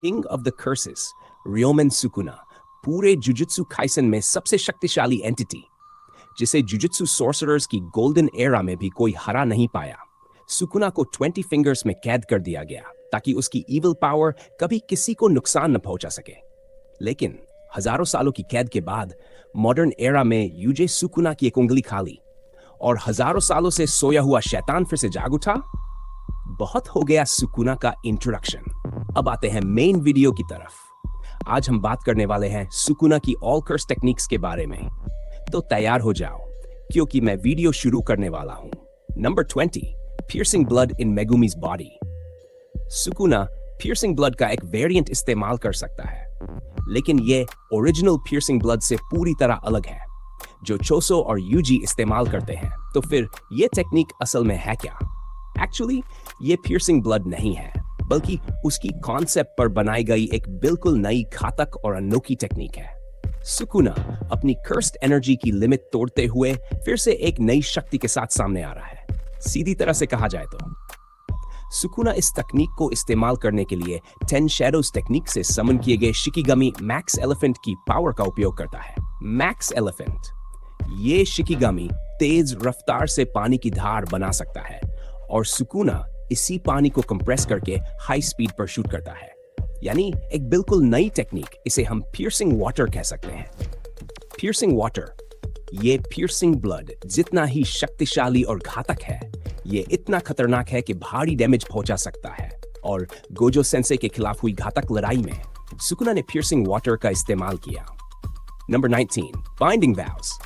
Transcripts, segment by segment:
King of the curses, Ryomen Sukuna, पूरे Jujutsu Kaisen में सबसे शक्तिशाली एंटिटी, जिसे जुजुत्सु सोर्सरर्स की गोल्डन एरा में भी कोई हरा नहीं पाया। सुकुना को 20 फिंगर्स में कैद कर दिया गया ताकि उसकी इविल पावर कभी किसी को नुकसान न पहुंचा सके। लेकिन हजारों सालों की कैद के बाद मॉडर्न एरा में यूजे सुकुना की एक उंगली खा ली और हजारों सालों से सोया हुआ शैतान फिर से जाग उठा। बहुत हो गया सुकुना का इंट्रोडक्शन। अब आते हैं मेन वीडियो की तरफ। आज हम बात करने वाले हैं सुकुना की ऑल कर्स टेक्निक्स के बारे में। तो तैयार हो जाओ क्योंकि मैं वीडियो शुरू करने वाला हूं। Number 20, piercing blood in Megumi's body. Sukuna piercing blood का एक वेरिएंट इस्तेमाल कर सकता है, लेकिन ये ओरिजिनल पियर्सिंग ब्लड से पूरी तरह अलग है जो चोसो और यूजी इस्तेमाल करते हैं। तो फिर ये टेक्निक असल में है क्या? एक्चुअली ये पियर्सिंग ब्लड नहीं है, बल्कि उसकी कॉन्सेप्ट पर बनाई गई एक बिल्कुल नई घातक और अनोखी टेक्निक है। सुकुना अपनी कर्स्ड एनर्जी की लिमिट तोड़ते हुए फिर से एक नई शक्ति के साथ सामने आ रहा है। सीधी तरह से कहा जाए तो सुकुना इस तकनीक को इस्तेमाल करने के लिए 10 शैडोज टेक्निक से समन किए गए शिकिगामी मैक्स एलिफेंट की पावर का उपयोग करता है। मैक्स एलिफेंट, ये शिकिगामी तेज रफ्तार से पानी की धार बना सकता है और सुकुना इसी पानी को कंप्रेस करके हाई स्पीड पर शूट करता है। यानी एक बिल्कुल नई टेक्निक, इसे हम पियर्सिंग वाटर कह सकते हैं। पियर्सिंग वाटर, ये पियर्सिंग ब्लड जितना ही शक्तिशाली और घातक है, ये इतना खतरनाक है कि भारी डैमेज पहुंचा सकता है। और गोजो सेंसे के खिलाफ हुई घातक लड़ाई में सुकुना ने पियर्सिंग वाटर का इस्तेमाल किया। Number 19, binding vows.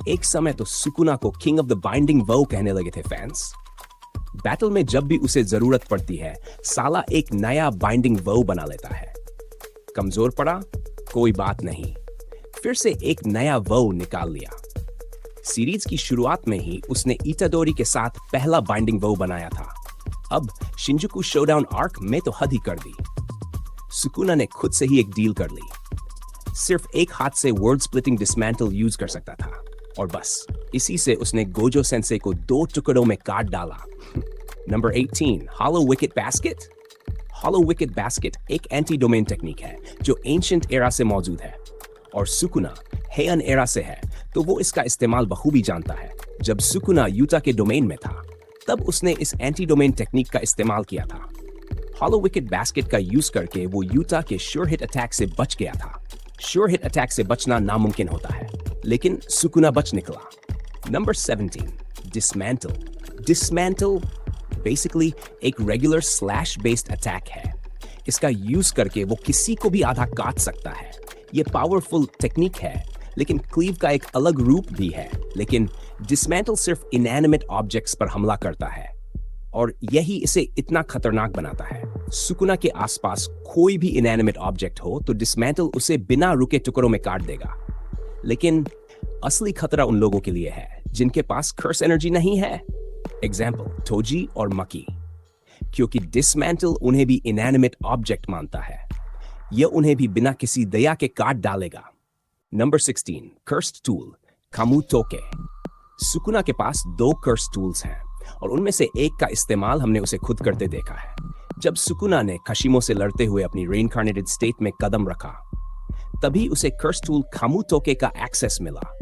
एक समय तो सुकुना को किंग ऑफ द बाइंडिंग वो कहने लगे थे फैंस। बैटल में जब भी उसे जरूरत पड़ती है, साला एक नया बाइंडिंग वो बना लेता है। कमजोर पड़ा, कोई बात नहीं, फिर से एक नया वो निकाल लिया। सीरीज की शुरुआत में ही उसने इटाडोरी के साथ पहला बाइंडिंग वो बनाया था। अब शिंजुकू शोडाउन आर्क में तो हद ही कर दी। सुकुना ने खुद से ही एक डील कर ली। सिर्फ एक हाथ से वर्ड स्प्लिटिंग डिसमेंटल यूज कर सकता था और बस इसी से उसने गोजो सेंसे को 2 टुकड़ों में काट डाला। Number 18, hollow wicket basket. Hollow wicket basket एक एंटी डोमेन टेक्निक है जो एंशिएंट एरा से मौजूद है और सुकुना हेयन एरा से है, तो वो इसका इस्तेमाल बखूबी जानता है। जब सुकुना यूटा के डोमेन में था, तब उसने इस एंटी डोमेन टेक्निक का इस्तेमाल किया था। हॉलो विकेट बास्केट का यूज करके वो यूटा के श्योर हिट अटैक से बच गया था। श्योर हिट अटैक से बचना नामुमकिन होता है, लेकिन सुकुना बच निकला। Number 17, dismantle. डिसमेंटल बेसिकली एक रेगुलर स्लैश बेस्ड अटैक है। इसका यूज करके वो किसी को भी आधा काट सकता है। ये पावरफुल टेक्निक है, लेकिन क्लीव का एक अलग रूप भी है। लेकिन डिसमेंटल सिर्फ इनएनिमेट ऑब्जेक्ट्स पर हमला करता है और यही इसे इतना खतरनाक बनाता है। सुकुना के आसपास कोई भी इनएनिमेट ऑब्जेक्ट हो तो डिसमेंटल उसे बिना रुके टुकड़ों में काट देगा। लेकिन असली खतरा उन लोगों के लिए है जिनके पास कर्स एनर्जी नहीं है। एग्जाम्पल टोजी और मकी, क्योंकि डिसमेंटल उन्हें भी इनएनिमेट ऑब्जेक्ट मानता है। यह उन्हें भी बिना किसी दया के काट डालेगा। Number 16, cursed tool, Kamutoke. Sukuna के पास 2 कर्स्ड टूल्स हैं और उनमें से एक का इस्तेमाल हमने उसे खुद करते देखा है। जब सुकुना ने कशिमो से लड़ते हुए अपनी रेइनकार्नेटेड स्टेट में कदम रखा, तभी उसे कर्स्ड टूल कामुटोके का एक्सेस मिला।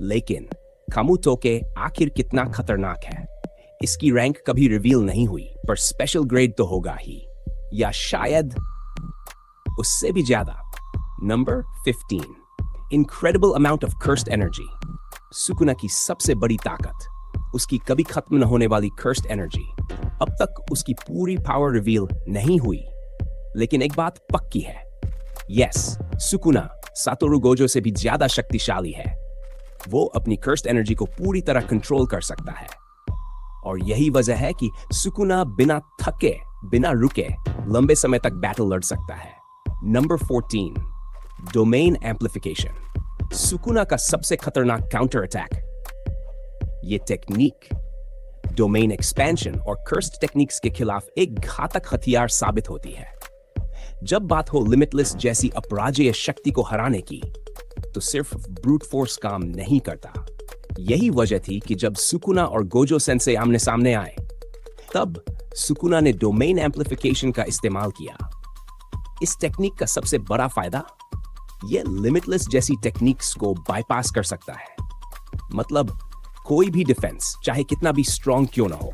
लेकिन कामुटोके आखिर कितना खतरनाक है, इसकी रैंक कभी रिवील नहीं हुई, पर स्पेशल ग्रेड तो होगा ही, या शायद उससे भी ज्यादा। Number 15, incredible amount of cursed energy. Sukuna की सबसे बड़ी ताकत उसकी कभी खत्म न होने वाली कर्स्ड एनर्जी। अब तक उसकी पूरी पावर रिवील नहीं हुई, लेकिन एक बात पक्की है, यस, सुकुना सातोरु गोजो से भी ज्यादा शक्तिशाली है। वो अपनी कर्स्ड एनर्जी को पूरी तरह कंट्रोल कर सकता है और यही वजह है कि सुकुना बिना थके, बिना रुके लंबे समय तक बैटल लड़ सकता है। Number 14, domain amplification. सुकुना का सबसे खतरनाक काउंटर अटैक। ये टेक्निक डोमेन एक्सपेंशन और कर्स्ड टेक्निक्स के खिलाफ एक घातक हथियार साबित होती है। जब बात हो लिमिटलेस जैसी अपराजेय शक्ति को हराने की, तो सिर्फ ब्रूट फोर्स काम नहीं करता। यही वजह थी कि जब सुकुना और गोजो सेंसे आमने सामने आए, तब सुकुना ने डोमेन एम्प्लीफिकेशन का इस्तेमाल किया। इस टेक्निक का सबसे बड़ा फायदा, ये लिमिटलेस जैसी टेक्निक्स को बाईपास कर सकता है। मतलब कोई भी डिफेंस चाहे कितना भी स्ट्रॉन्ग क्यों ना हो,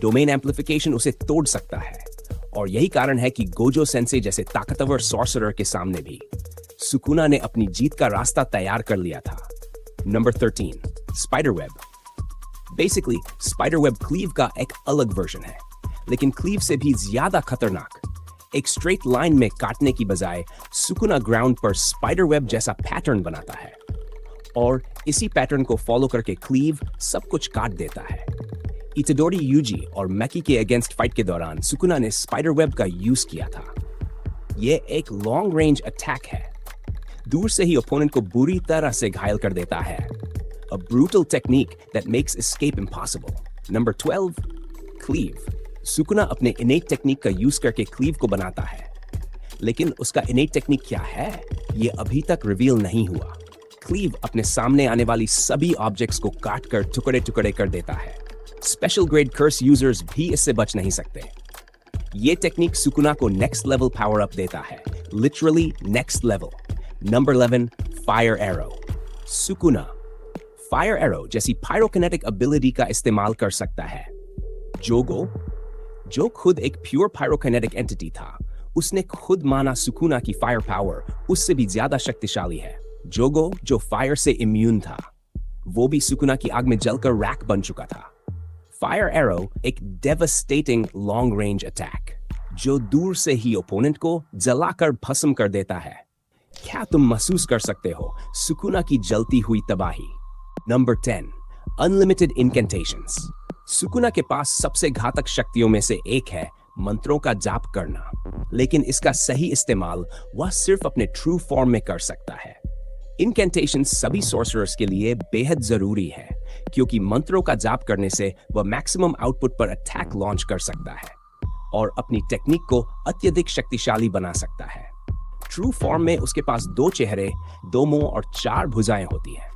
डोमेन एम्प्लीफिकेशन उसे तोड़ सकता है। और यही कारण है कि गोजो सेंसे जैसे ताकतवर सॉर्सरर के सामने भी सुकुना ने अपनी जीत का रास्ता तैयार कर लिया था। Number 13, spider web. Basically spider web cleave का एक अलग वर्जन है, लेकिन क्लीव से भी ज्यादा खतरनाक। एक स्ट्रेट लाइन में काटने की बजाय सुकुना ग्राउंड पर स्पाइडर वेब जैसा पैटर्न बनाता है और इसी पैटर्न को फॉलो करके क्लीव सब कुछ काट देता है। इटाडोरी यूजी और मैकी के अगेंस्ट फाइट के दौरान सुकुना ने स्पाइडर वेब का यूज किया था। यह एक लॉन्ग रेंज अटैक है, दूर से ही ओपोनेंट को बुरी तरह से घायल कर देता है। A brutal technique that makes escape impossible. Number 12, cleave. Sukuna अपने innate टेक्निक का यूज करके क्लीव को बनाता है, लेकिन उसका innate टेक्निक क्या है ये अभी तक रिवील नहीं हुआ। क्लीव अपने सामने आने वाली सभी ऑब्जेक्ट्स को काट कर टुकड़े टुकड़े कर देता है। स्पेशल ग्रेड कर्स यूजर्स भी इससे बच नहीं सकते। ये टेक्निक सुकुना को नेक्स्ट लेवल पावर अप देता है, literally next level. Number 11, fire arrow. Sukuna fire arrow जैसी पायरोकिनेटिक एबिलिटी का इस्तेमाल कर सकता है। जोगो, जो खुद एक प्योर पायरोकिनेटिक एंटिटी था, उसने खुद माना सुकुना की फायर पावर उससे भी ज्यादा शक्तिशाली है। जोगो जो फायर से इम्यून था, वो भी सुकुना की आग में जलकर रैक बन चुका था। फायर एरो एक डेवस्टेटिंग लॉन्ग रेंज अटैक जो दूर से ही ओपोनेंट को जलाकर भस्म कर देता है। क्या तुम महसूस कर सकते हो सुकुना की जलती हुई तबाही? Number 10, unlimited इनकेंटेशंस। सुकुना के पास सबसे घातक शक्तियों में से एक है मंत्रों का जाप करना, लेकिन इसका सही इस्तेमाल वह सिर्फ अपने ट्रू फॉर्म में कर सकता है। इनकेंटेशंस सभी सॉर्सरर्स के लिए बेहद जरूरी है, क्योंकि मंत्रों का जाप करने से वह मैक्सिमम आउटपुट पर अटैक लॉन्च कर सकता है और अपनी टेक्निक को अत्यधिक शक्तिशाली बना सकता है। ट्रू फॉर्म में उसके पास 2 चेहरे, 2 मुंह और 4 भुजाएं होती हैं,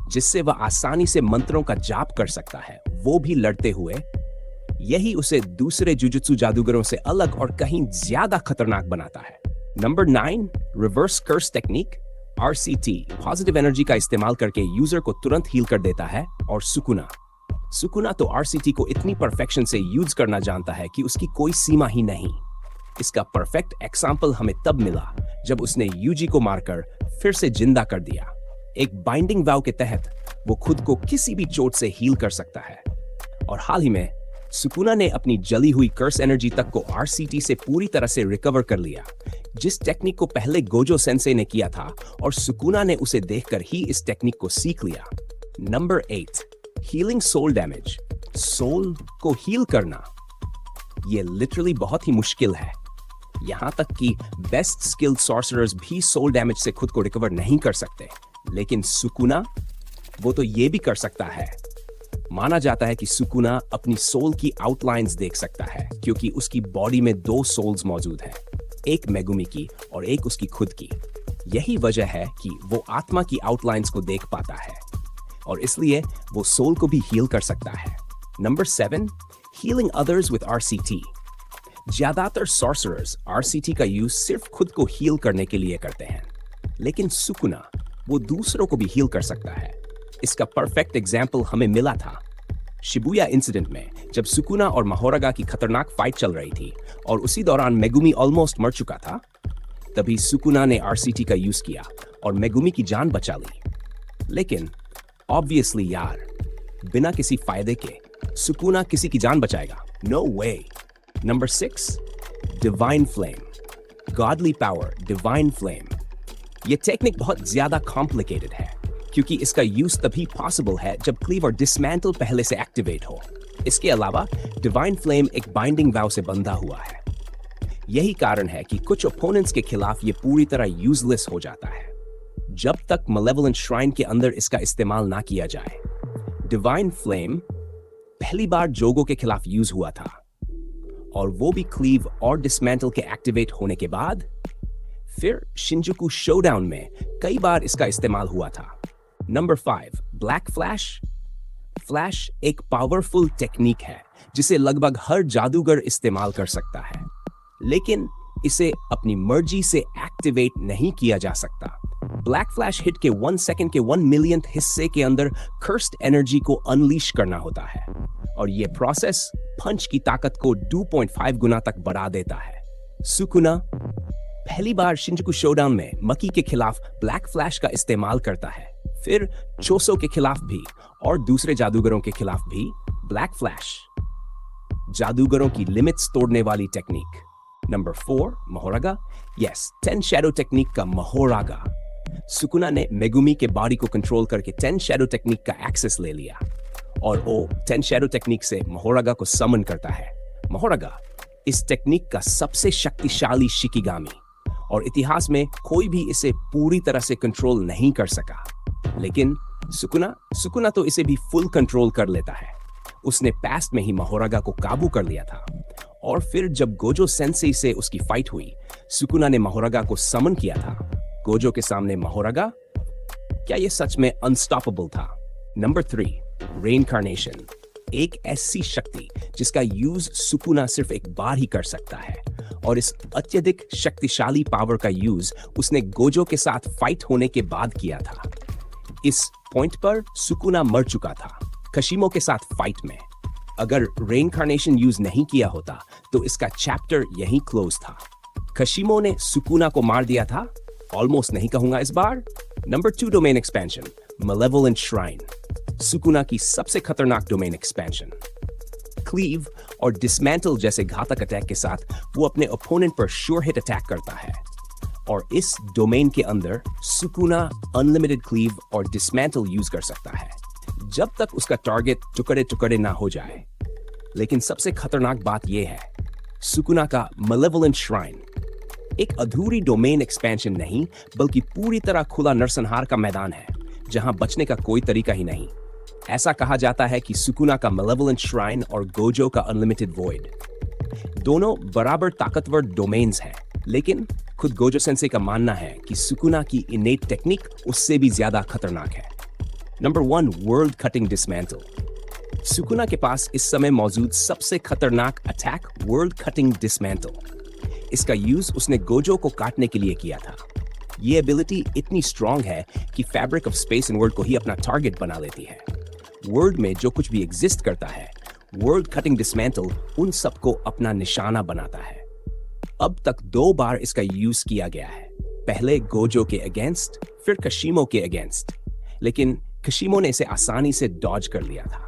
जिससे वह आसानी से मंत्रों का जाप कर सकता है, वो भी लड़ते हुए। यही उसे दूसरे जुजुत्सु जादूगरों से अलग और कहीं ज्यादा खतरनाक बनाता है। Number 9, reverse curse technique, RCT। Positive energy का इस्तेमाल करके यूजर को तुरंत हील कर देता है। और सुकुना तो RCT को इतनी परफेक्शन से यूज करना जानता है कि उसकी कोई सीमा ही नहीं। इसका परफेक्ट एग्जाम्पल हमें तब मिला जब उसने यूजी को मारकर फिर से जिंदा कर दिया। एक बाइंडिंग वाव के तहत वो खुद को किसी भी चोट से हील कर सकता है। और हाल ही में सुकुना ने अपनी जली हुई कर्स एनर्जी तक को RCT से पूरी तरह से रिकवर कर लिया, जिस टेक्निक को पहले गोजो सेंसे ने किया था, और सुकुना ने उसे देखकर ही इस टेक्निक को सीख लिया। Number 8, healing soul damage. Soul को हील करना ये लिटरली बहुत ही मुश्किल है। यहां तक कि बेस्ट स्किल्ड सॉर्सरर्स भी सोल डैमेज से खुद को रिकवर नहीं कर सकते, लेकिन सुकुना वो तो ये भी कर सकता है। माना जाता है कि सुकुना अपनी सोल की आउटलाइंस देख सकता है, क्योंकि उसकी बॉडी में 2 सोल्स मौजूद हैं, एक मेगुमी की और एक उसकी खुद की। यही वजह है कि वो आत्मा की आउटलाइंस को देख पाता है और इसलिए वो सोल को भी हील कर सकता है। Number 7, healing others with RCT। ज्यादातर सॉर्सरर्स RCT का यूज सिर्फ खुद को हील करने के लिए करते हैं, लेकिन सुकुना वो दूसरों को भी हील कर सकता है। इसका परफेक्ट एग्जाम्पल हमें मिला था शिबुया इंसिडेंट में, जब सुकुना और माहोरागा की खतरनाक फाइट चल रही थी और उसी दौरान मेगुमी ऑलमोस्ट मर चुका था। तभी सुकुना ने RCT का यूज किया और मेगुमी की जान बचा ली। लेकिन ऑब्वियसली यार, बिना किसी फायदे के सुकुना किसी की जान बचाएगा? No way. Number 6, divine flame. Godly power, divine flame. यह टेक्निक बहुत ज्यादा कॉम्प्लिकेटेड है, क्योंकि इसका यूज तभी पॉसिबल है जब क्लीव और डिसमेंटल पहले से एक्टिवेट हो। इसके अलावा डिवाइन फ्लेम एक बाइंडिंग वाव से बंधा हुआ है। यही कारण है कि कुछ ओपोनेंट्स के खिलाफ ये पूरी तरह यूजलेस हो जाता है, जब तक मलेवोलेंट श्राइन के अंदर इसका इस्तेमाल ना किया जाए। डिवाइन फ्लेम पहली बार जोगो के खिलाफ यूज हुआ था, और वो भी क्लीव और डिसमेंटल के एक्टिवेट होने के बाद। फिर शिंजुकू शोडाउन में कई बार इसका इस्तेमाल हुआ था। Number 5, black flash. फ्लैश एक पावरफुल टेक्निक है जिसे लगभग हर जादूगर इस्तेमाल कर सकता है, लेकिन इसे अपनी मर्जी से एक्टिवेट नहीं किया जा सकता। ब्लैक फ्लैश हिट के 1 सेकंड के 1 मिलियंथ हिस्से के अंदर कर्स्ड एनर्जी को अनलीश करना होता है और यह प्रोसेस पंच की ताकत को 2.5 गुना तक बढ़ा देता है। सुकुना पहली बार शिंजुकू शोडाउन में मकी के खिलाफ ब्लैक फ्लैश का इस्तेमाल करता है, फिर चोसो के खिलाफ भी और दूसरे जादूगरों के खिलाफ भी ब्लैक फ्लैश। जादूगरों की लिमिट्स तोड़ने वाली technique. Number 4 Mahoraga. Yes, 10 shadow technique का मोहोरागा। सुकुना ने मेगुमी के बॉडी को कंट्रोल करके 10 शैडो टेक्निक का एक्सेस ले लिया और वो 10 शैडो टेक्निक से मोहोरागा को समन करता है। मोहोरागा इस टेक्निक का सबसे शक्तिशाली शिकिगामी और इतिहास में कोई भी इसे पूरी तरह से कंट्रोल नहीं कर सका, लेकिन सुकुना तो इसे भी फुल कंट्रोल कर लेता है। उसने पास्ट में ही मोहोरागा को काबू कर लिया था और फिर जब गोजो सेंसेई से उसकी फाइट हुई, सुकुना ने मोहोरागा को समन किया था। गोजो के सामने मोहोरागा, क्या यह सच में अनस्टॉपेबल था? नंबर 3 रेइनकार्नेशन। एक ऐसी शक्ति जिसका यूज सुकुना सिर्फ एक बार ही कर सकता है और इस अत्यधिक शक्तिशाली पावर का यूज उसने गोजो के साथ फाइट होने के बाद किया था। इस पॉइंट पर सुकुना मर चुका था कशिमो के साथ फाइट में। अगर रेइनकार्नेशन यूज नहीं किया होता तो इसका चैप्टर यहीं क्लोज था। कशिमो ने सुकुना को मार दिया था, ऑलमोस्ट नहीं कहूंगा इस बार। Number 2 domain expansion, malevolent shrine. Sukuna की सबसे खतरनाक डोमेन एक्सपेंशन। क्लीव और डिसमेंटल जैसे घातक अटैक के साथ वो अपने ओपोनेंट पर श्योर हिट अटैक करता है और इस डोमेन के अंदर सुकुना अनलिमिटेड क्लीव और डिसमेंटल यूज कर सकता है जब तक उसका टारगेट टुकड़े टुकड़े ना हो जाए। लेकिन सबसे खतरनाक बात यह है, सुकुना का मैलेवोलेंट श्राइन एक अधूरी डोमेन एक्सपेंशन नहीं बल्कि पूरी तरह खुला नरसंहार का मैदान है जहां बचने का कोई तरीका ही नहीं। ऐसा कहा जाता है कि सुकुना का मैलेवोलेंट श्राइन और गोजो का अनलिमिटेड वॉइड दोनों बराबर ताकतवर डोमेन्स हैं, लेकिन खुद गोजो सेंसे का मानना है कि सुकुना की इनेट टेक्निक उससे भी ज्यादा खतरनाक है। Number 1 world cutting dismantle. Sukuna के पास इस समय मौजूद सबसे खतरनाक अटैक वर्ल्ड कटिंग डिसमेंटल। इसका यूज उसने गोजो को काटने के लिए किया था। यह एबिलिटी इतनी स्ट्रांग है कि fabric of space and world को ही अपना टारगेट बना लेती है। वर्ल्ड में जो कुछ भी एग्जिस्ट करता है, वर्ल्ड कटिंग डिसमेंटल उन सबको अपना निशाना बनाता है। अब तक 2 बार इसका यूज किया गया है, पहले गोजो के अगेंस्ट, फिर कशिमो के अगेंस्ट, लेकिन कशिमो ने इसे आसानी से डॉज कर लिया था।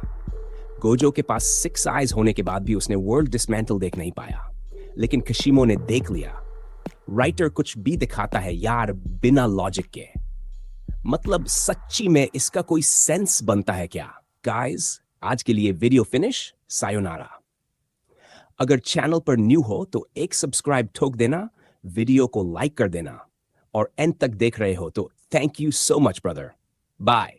गोजो के पास 6 आइज होने के बाद भी उसने वर्ल्ड डिसमेंटल देख नहीं पाया, लेकिन कशिमो ने देख लिया। राइटर कुछ भी दिखाता है यार बिना लॉजिक के, मतलब सच्ची में इसका कोई सेंस बनता है क्या? गाइस, आज के लिए वीडियो फिनिश, सायोनारा। अगर चैनल पर न्यू हो तो एक सब्सक्राइब ठोक देना, वीडियो को लाइक कर देना और एंड तक देख रहे हो तो thank you so much brother. Bye.